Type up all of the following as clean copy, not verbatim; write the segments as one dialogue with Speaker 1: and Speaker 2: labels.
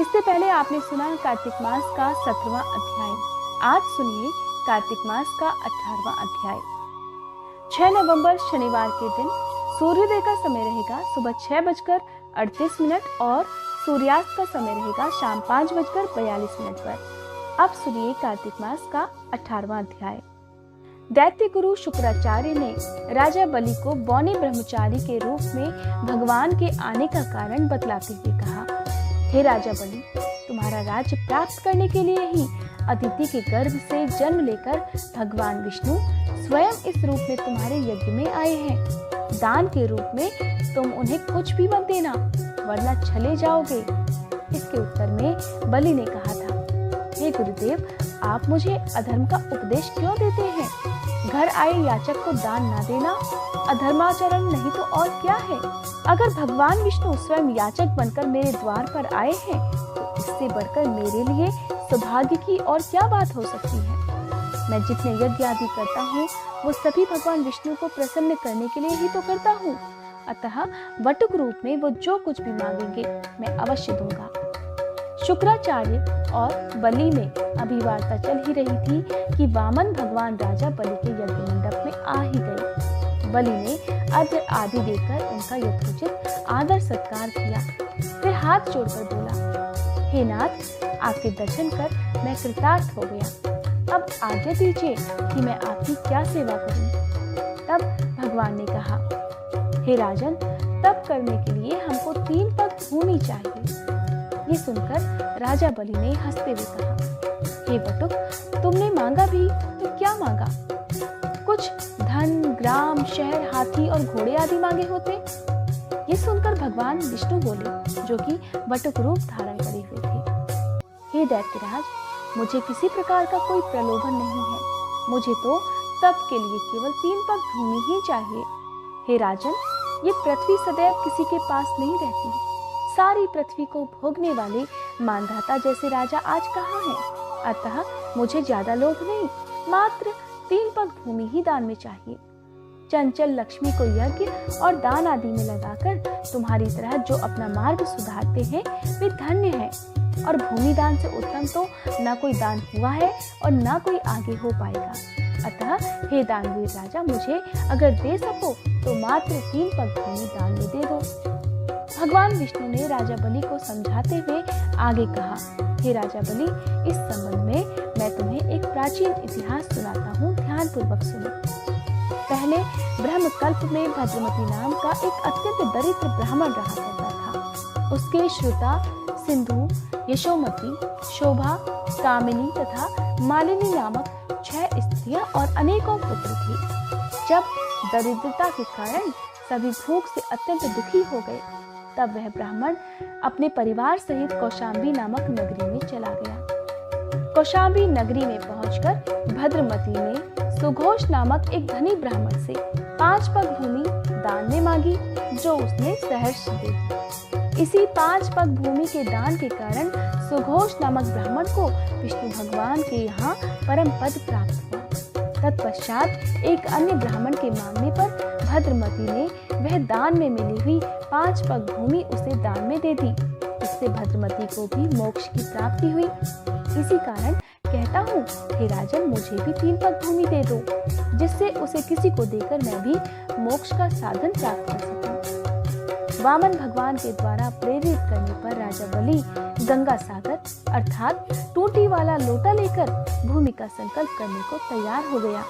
Speaker 1: इससे पहले आपने सुना कार्तिक मास का 17वां अध्याय। आज सुनिए कार्तिक मास का 18वां अध्याय। 6 नवंबर शनिवार के दिन सूर्योदय का समय रहेगा सुबह 6:38 और सूर्यास्त का समय रहेगा शाम 5:42 पर। अब सुनिए कार्तिक मास का 18वां अध्याय। दैत्य गुरु शुक्राचार्य ने राजा बलि को बौने ब्रह्मचारी के रूप में भगवान के आने का कारण बतलाते हुए कहा, हे राजा बलि, तुम्हारा राज्य प्राप्त करने के लिए ही अदिति के गर्भ से जन्म लेकर भगवान विष्णु स्वयं इस रूप में तुम्हारे यज्ञ में आए हैं। दान के रूप में तुम उन्हें कुछ भी मत देना, वरना चले जाओगे। इसके उत्तर में बलि ने कहा था, हे गुरुदेव, आप मुझे अधर्म का उपदेश क्यों देते हैं? घर आए याचक को दान ना देना अधर्माचरण नहीं तो और क्या है? अगर भगवान विष्णु स्वयं याचक बनकर मेरे द्वार पर आए हैं तो इससे बढ़कर मेरे लिए सौभाग्य की और क्या बात हो सकती है? मैं जितने यज्ञ आदि करता हूँ वो सभी भगवान विष्णु को प्रसन्न करने के लिए ही तो करता हूँ। अतः वटुक रूप में वो जो कुछ भी मांगेंगे मैं अवश्य दूंगा। शुक्राचार्य और बलि में अभी वार्ता चल ही रही थी कि वामन भगवान राजा बलि के यज्ञ मंडप में आ ही गए। बलि ने अर्घ्य आदि देकर उनका यथोचित आदर सत्कार किया। फिर हाथ जोड़कर बोला, हे नाथ, आपके दर्शन कर मैं कृतार्थ हो गया। अब आज्ञा दीजिए कि मैं आपकी क्या सेवा करूं। तब भगवान ने कहा, हे राजन, तप करने के लिए हमको 3 पग भूमि चाहिए। ये सुनकर राजा बलि ने हंसते हुए कहा, हे बटुक, तुमने मांगा भी तो क्या मांगा? कुछ धन, ग्राम, शहर, हाथी और घोड़े आदि मांगे होते। ये सुनकर भगवान विष्णु बोले, जो कि बटुक रूप धारण करे हुए थे, हे दैत्यराज, मुझे किसी प्रकार का कोई प्रलोभन नहीं है। मुझे तो तप के लिए केवल 3 पग भूमि ही चाहिए। हे राजन, ये पृथ्वी सदैव किसी के पास नहीं रहती। सारी पृथ्वी को भोगने वाले मानधाता जैसे राजा आज कहाँ हैं? अतः मुझे ज्यादा लोभ नहीं, मात्र 3 पग भूमि ही दान में चाहिए। चंचल लक्ष्मी को यज्ञ और दान आदि में लगाकर तुम्हारी तरह जो अपना मार्ग सुधारते हैं वे धन्य हैं, और भूमि दान से उत्तम तो न कोई दान हुआ है और न कोई आगे हो पाएगा। अतः हे दानवीर राजा, मुझे अगर दे सको तो मात्र 3 पग भूमि दान में दे दो। भगवान विष्णु ने राजा बलि को समझाते हुए आगे कहा, हे राजा बलि, इस संबंध में मैं तुम्हें एक प्राचीन इतिहास सुनाता हूँ, ध्यान पूर्वक सुनो। पहले ब्रह्मकल्प में भद्रमती नाम का एक अत्यंत दरिद्र ब्राह्मण रहा करता था। उसके श्रुता, सिंधु, यशोमती, शोभा, कामिनी तथा मालिनी नामक 6 स्त्रियां और अनेकों पुत्र थे। जब दरिद्रता के कारण सभी भूख से अत्यंत दुखी हो गए, तब वह ब्राह्मण अपने परिवार सहित कौशाम्बी नामक नगरी में चला गया। कौशाम्बी नगरी में पहुंचकर भद्रमती ने सुघोष नामक एक धनी ब्राह्मण से 5 पग भूमि दान में मांगी, जो उसने सहर्ष दे दी। इसी 5 पग भूमि के दान के कारण सुघोष नामक ब्राह्मण को विष्णु भगवान के यहाँ परम पद प्राप्त हुआ। तत्पश्चात एक अन्य ब्राह्मण के मांगने पर भद्रमती ने वह दान में मिली हुई 5 पग भूमि उसे दान में दे दी। इससे भद्रमती को भी मोक्ष की प्राप्ति हुई। इसी कारण कहता हूँ, हे राजन, मुझे भी 3 पग भूमि दे दो, जिससे उसे किसी को देकर मैं भी मोक्ष का साधन प्राप्त कर सकूं। वामन भगवान के द्वारा प्रेरित करने पर राजा बलि गंगा सागर अर्थात टूटी वाला लोटा लेकर भूमि का संकल्प करने को तैयार हो गया।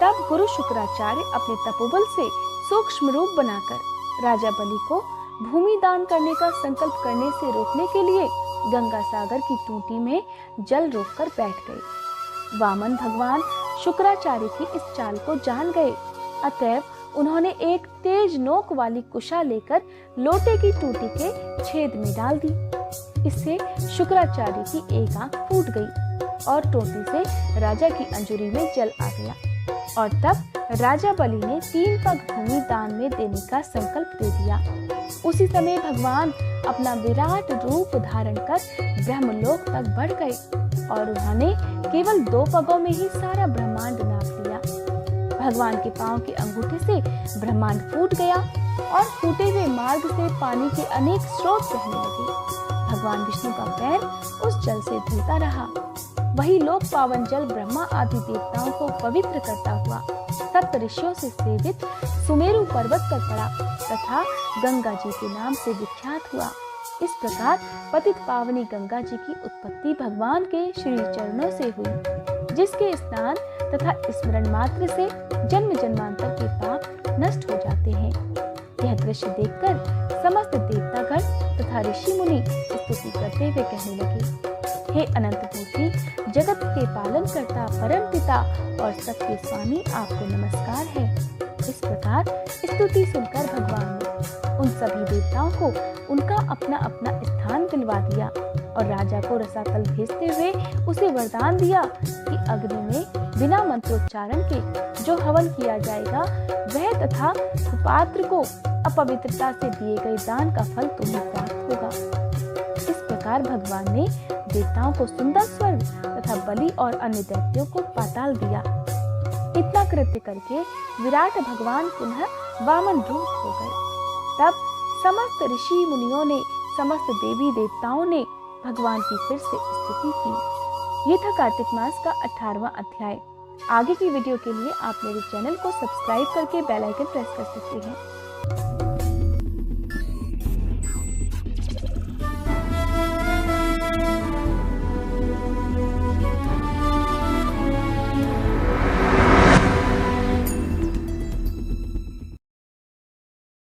Speaker 1: तब गुरु शुक्राचार्य अपने तपोबल से सूक्ष्म रूप बनाकर राजा बलि को भूमि दान करने का संकल्प करने से रोकने के लिए गंगा सागर की टूटी में जल रोककर बैठ गए। वामन भगवान शुक्राचार्य की इस चाल को जान गए, अतएव उन्होंने एक तेज नोक वाली कुशा लेकर लोटे की टूटी के छेद में डाल दी। इससे शुक्राचार्य की एक आंख फूट गई और टोटी से राजा की अंजुरी में जल आ गया। और तब राजा बलि ने 3 पग भूमि दान में देने का संकल्प दे दिया। उसी समय भगवान अपना विराट रूप धारण कर ब्रह्मलोक तक बढ़ गए और उन्होंने केवल 2 पगों में ही सारा ब्रह्मांड नाप लिया। भगवान के पांव के अंगूठे से ब्रह्मांड फूट गया और फूटे हुए मार्ग से पानी के अनेक स्रोत बहने लगे। भगवान विष्णु का पैर उस जल से धुलता रहा। वही लोक पावन जल ब्रह्मा आदि देवताओं को पवित्र करता हुआ सप्त ऋषियों से सेवित सुमेरु पर्वत पर पड़ा तथा गंगा जी के नाम से विख्यात हुआ। इस प्रकार पतित पावनी गंगा जी की उत्पत्ति भगवान के श्री चरणों से हुई, जिसके स्नान तथा स्मरण मात्र से जन्म जन्मांतर के पाप नष्ट हो जाते हैं। यह दृश्य देखकर समस्त देवतागण तथा ऋषि मुनि स्तुति करते हुए कहने लगे, हे अनंत मूर्ति, जगत के पालन करता परम पिता और सबके स्वामी, आपको नमस्कार है। इस प्रकार स्तुति सुनकर भगवान ने उन सभी देवताओं को उनका अपना अपना स्थान दिलवा दिया और राजा को रसातल भेजते हुए उसे वरदान दिया कि अग्नि में बिना मंत्रोच्चारण के जो हवन किया जाएगा वह तथा पात्र को अपवित्रता से दिए गए दान का फल तुम्हें प्राप्त होगा। इस प्रकार भगवान ने देवताओं को सुंदर स्वर्ग तथा बलि और अन्य दैत्यों को पाताल दिया। इतना कृत्य करके विराट भगवान पुनः वामन रूप हो गए। तब समस्त ऋषि मुनियों ने, समस्त देवी देवताओं ने भगवान की फिर से स्तुति की। ये था कार्तिक मास का 18वां अध्याय। आगे की वीडियो के लिए आप मेरे चैनल को सब्सक्राइब करके बेल आइकन प्रेस कर सकते हैं।